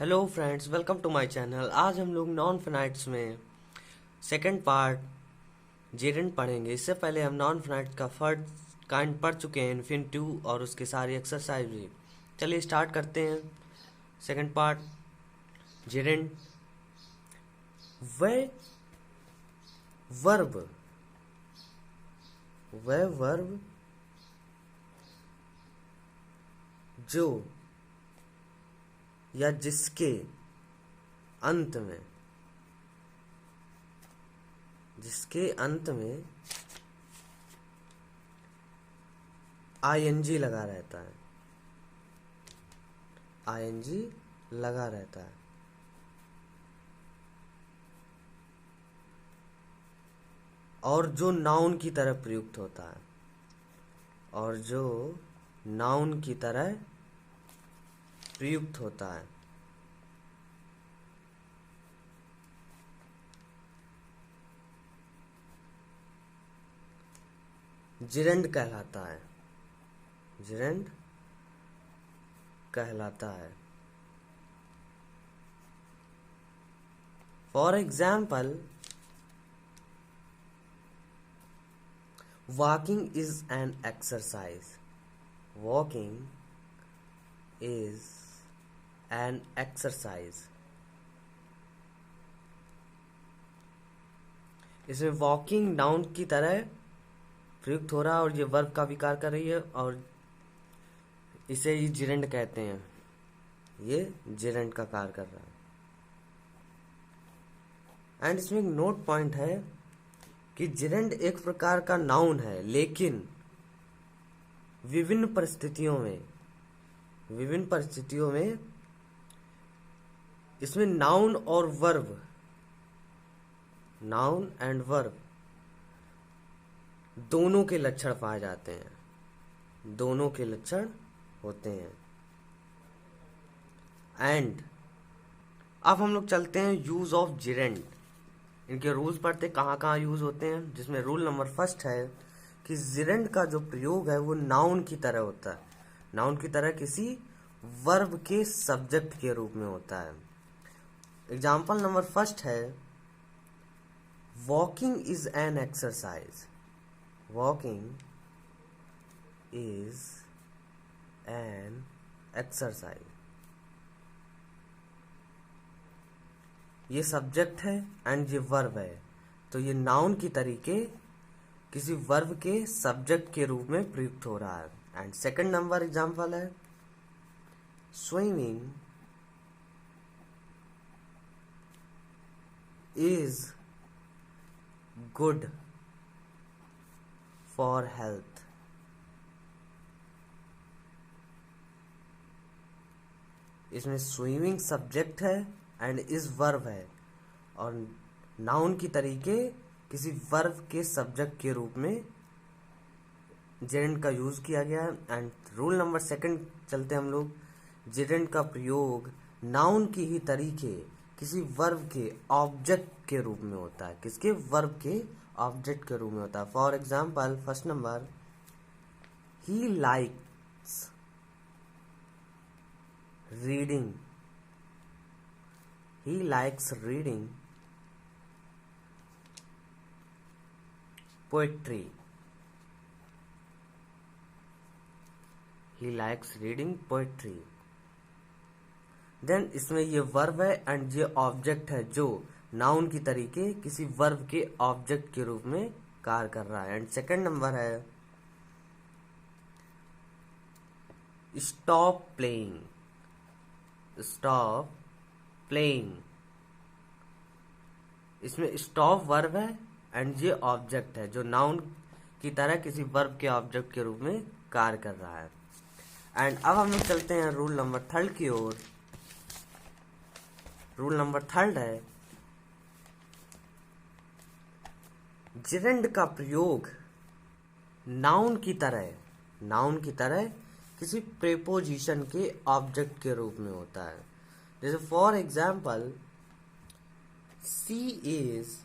Hello friends, welcome to my channel. आज हम लोग नॉन फिनाइट्स में सेकंड पार्ट जेरेंट पढ़ेंगे। इससे पहले हम नॉन फिनाइट्स का फर्स्ट काइंड पढ़ चुके हैं, इन्फिनिटिव और उसके सारी एक्सरसाइज भी। चलिए स्टार्ट करते हैं सेकंड पार्ट जेरेंट। वह वर्ब वह वर्ब जो या जिसके अंत में आईएनजी लगा रहता है, आईएनजी लगा रहता है, और जो नाउन की तरह प्रयुक्त होता है, और जो नाउन की तरह प्रयुक्त होता है, जिरेंड कहलाता है, जिरेंड कहलाता है। For example, walking is an exercise. Walking is an exercise. इसमें वॉकिंग नाउन की तरह प्रयुक्त हो रहा है और ये वर्ब का विकार कर रही है, और इसे ही जिरेंड कहते हैं। ये जिरेंड का कार्य कर रहा है। एंड इसमें एक नोट पॉइंट है कि जिरेंड एक प्रकार का नाउन है, लेकिन विभिन्न परिस्थितियों में इसमें नाउन एंड वर्ब दोनों के लक्षण पाए जाते हैं, दोनों के लक्षण होते हैं। एंड अब हम लोग चलते हैं यूज ऑफ जिरेंड। इनके रूल्स पढ़ते कहाँ कहाँ यूज होते हैं, जिसमें रूल नंबर फर्स्ट है कि जिरेंड का जो प्रयोग है वो नाउन की तरह होता है, नाउन की तरह किसी वर्ब के सब्जेक्ट के रूप में होता है। एग्जाम्पल नंबर फर्स्ट है, walking is an exercise. Walking is an exercise. ये सब्जेक्ट है एंड ये वर्ब है, तो ये नाउन की तरीके किसी वर्ब के सब्जेक्ट के रूप में प्रयुक्त हो रहा है। एंड सेकंड नंबर एग्जांपल है, swimming is good for health. इसमें स्विमिंग सब्जेक्ट है एंड इज वर्ब है, और नाउन की तरीके किसी वर्ब के सब्जेक्ट के रूप में जेरेंड का यूज किया गया है। एंड रूल नंबर सेकंड चलते हम लोग, जेरेंड का प्रयोग नाउन की ही तरीके किसी वर्ब के ऑब्जेक्ट के रूप में होता है, किसके वर्ब के ऑब्जेक्ट के रूप में होता है। For example first number, he likes reading. He likes reading poetry. He likes reading poetry. Then इसमें ये वर्ब है एंड ये ऑब्जेक्ट है जो नाउन की तरीके किसी वर्ब के ऑब्जेक्ट के रूप में कार्य कर रहा है। एंड सेकंड नंबर है, स्टॉप प्लेइंग। Stop playing. इसमें स्टॉप वर्ब है एंड ये ऑब्जेक्ट है जो नाउन की तरह किसी वर्ब के ऑब्जेक्ट के रूप में कार्य कर रहा है। एंड अब हम लोग चलते हैं रूल नंबर थर्ड की ओर। रूल नंबर थर्ड है, जिरेंड का प्रयोग नाउन की तरह किसी प्रेपोजिशन के ऑब्जेक्ट के रूप में होता है। जैसे for example, she is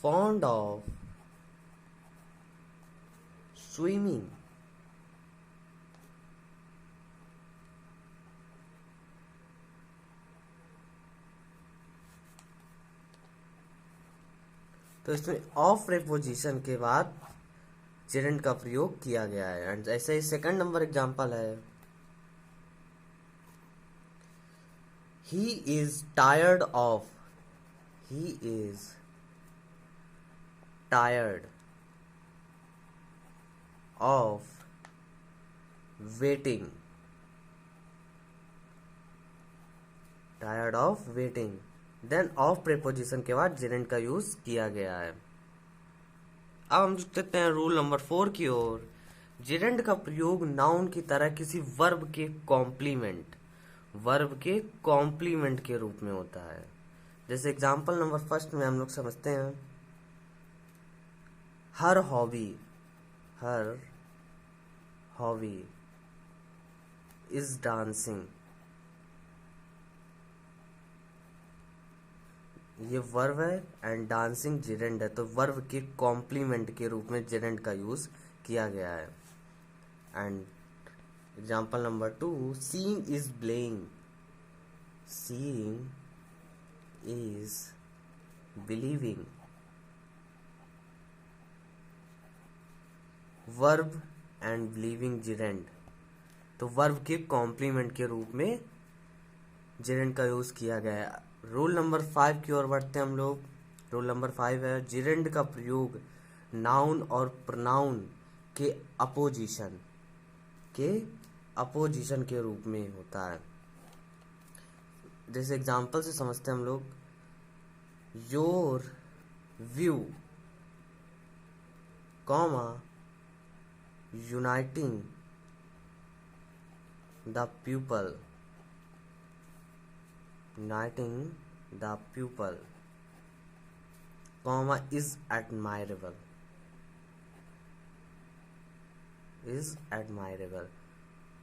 fond of swimming. तो इसमें ऑफ प्रेपोजिशन के बाद जेरेंट का प्रयोग किया गया है। एंड ऐसे ही सेकंड नंबर एग्जांपल है, he is tired of, he is tired of waiting, tired of waiting. Then of preposition के बाद जेरेंट का यूज किया गया है। अब हम देखते हैं रूल नंबर 4 की ओर। जेरेंट का प्रयोग नाउन की तरह किसी वर्ब के कॉम्प्लीमेंट, वर्ब के कॉम्प्लीमेंट के रूप में होता है। जैसे एग्जांपल नंबर फर्स्ट में हम लोग समझते हैं, her hobby, her hobby is dancing. ये वर्ब है एंड डांसिंग जेरेंट है, तो वर्ब के कॉम्प्लीमेंट के रूप में जेरेंट का यूज किया गया है। And example number 2, seeing is believing, seeing is believing. Verb and believing gerund, तो वर्ब के कॉम्प्लीमेंट के रूप में जेरेंट का यूज किया गया है। रूल नंबर 5 की ओर बढ़ते हैं हम लोग। रूल नंबर 5 है, जेरेंट का प्रयोग नाउन और प्रोनाउन के अपोजिशन, के अपोजिशन के रूप में होता है। जैसे एग्जांपल से समझते हैं हम लोग, your view comma uniting the people, uniting the pupil, comma is admirable, is admirable।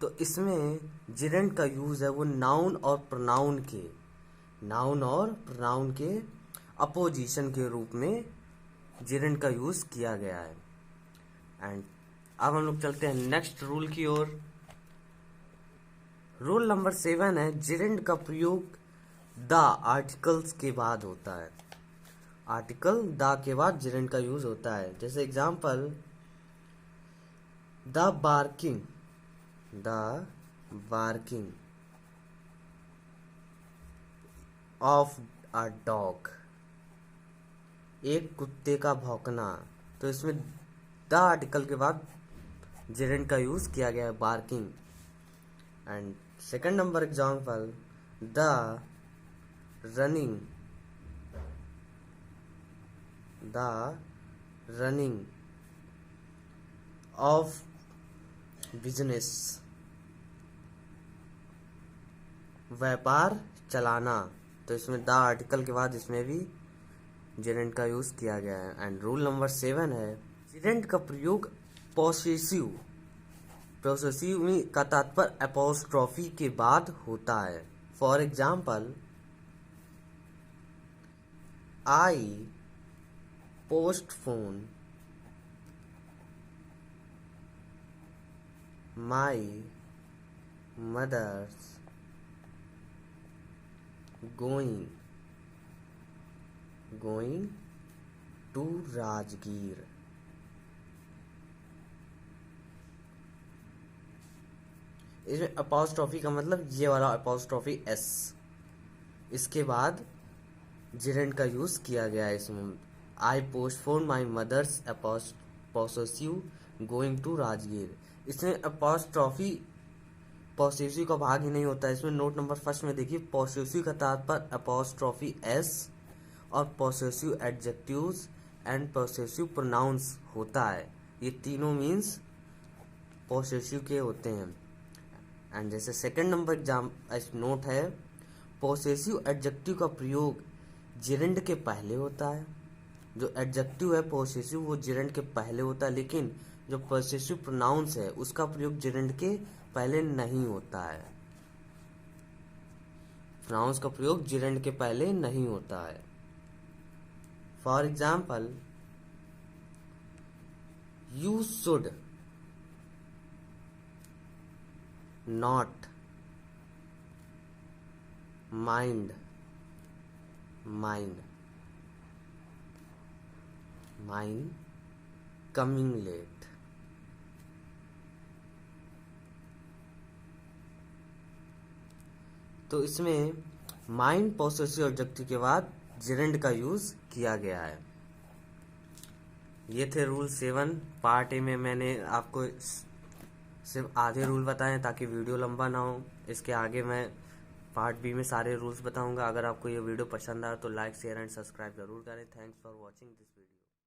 तो इसमें जेरेंट का यूज है वो नाउन और प्रोनाउन के, नाउन और प्रोनाउन के अपोजिशन के रूप में जेरेंट का यूज किया गया है। एंड अब हम लोग चलते हैं नेक्स्ट रूल की ओर। रूल नंबर 7 है, जेरेंट का प्रयोग द आर्टिकल्स के बाद होता है। आर्टिकल द के बाद जेरेंट का यूज होता है। जैसे example, the barking, the barking of a dog, एक कुत्ते का भौंकना। तो इसमें द आर्टिकल के बाद जेरेंट का यूज किया गया है, barking. And second number example, the running, the running of business, व्यापार चलाना। तो इसमें द आर्टिकल के बाद इसमें भी जेरेंट का यूज किया गया है। एंड रूल नंबर 7 है, जेरेंट का प्रयोग पॉसेसिव, पॉसेसिव का तात्पर्य एपोस्ट्रॉफी के बाद होता है। For example, I postpone my mother's going to Rajgir. इसमें अपोस्ट्रॉफी का मतलब ये वाला अपोस्ट्रॉफी एस, इसके बाद जेरेंट का यूज किया गया है इसमें। I postpone my mother's possessive going to Rajgir. इसमें अपोस्ट्रॉफी पोसेसिव का भाग ही नहीं होता है। इसमें नोट नंबर फर्स्ट में देखिए, पोसेसिव का तात्पर्य अपोस्ट्रॉफी एस और possessive adjectives and possessive pronouns होता है। ये तीनों मीन्स पोसेसिव के होते हैं। एंड जैसे सेकंड नंबर एग्जाम नोट है, पोसेसिव एडजेक्टिव का प्रयोग जेरेंट के पहले होता है। जो एडजेक्टिव है पोसेसिव वो जेरेंट के पहले होता है, लेकिन जो पोसेसिव प्रोनाउंस है उसका प्रयोग जेरेंट के पहले नहीं होता है। प्रोनाउंस का प्रयोग जेरेंट के पहले नहीं होता है। For example, you should not mind mine coming late. तो इसमें माइन पॉसेसिव ऑब्जेक्टिव के बाद जेरेंड का यूज किया गया है। ये थे रूल 7। पार्ट ए में मैंने आपको सिर्फ आधे रूल बताएं ताकि वीडियो लंबा ना हो। इसके आगे मैं पार्ट बी में सारे रूल्स बताऊंगा। अगर आपको ये वीडियो पसंद आया तो लाइक शेयर एंड सब्सक्राइब जरूर करें। Thanks for watching this.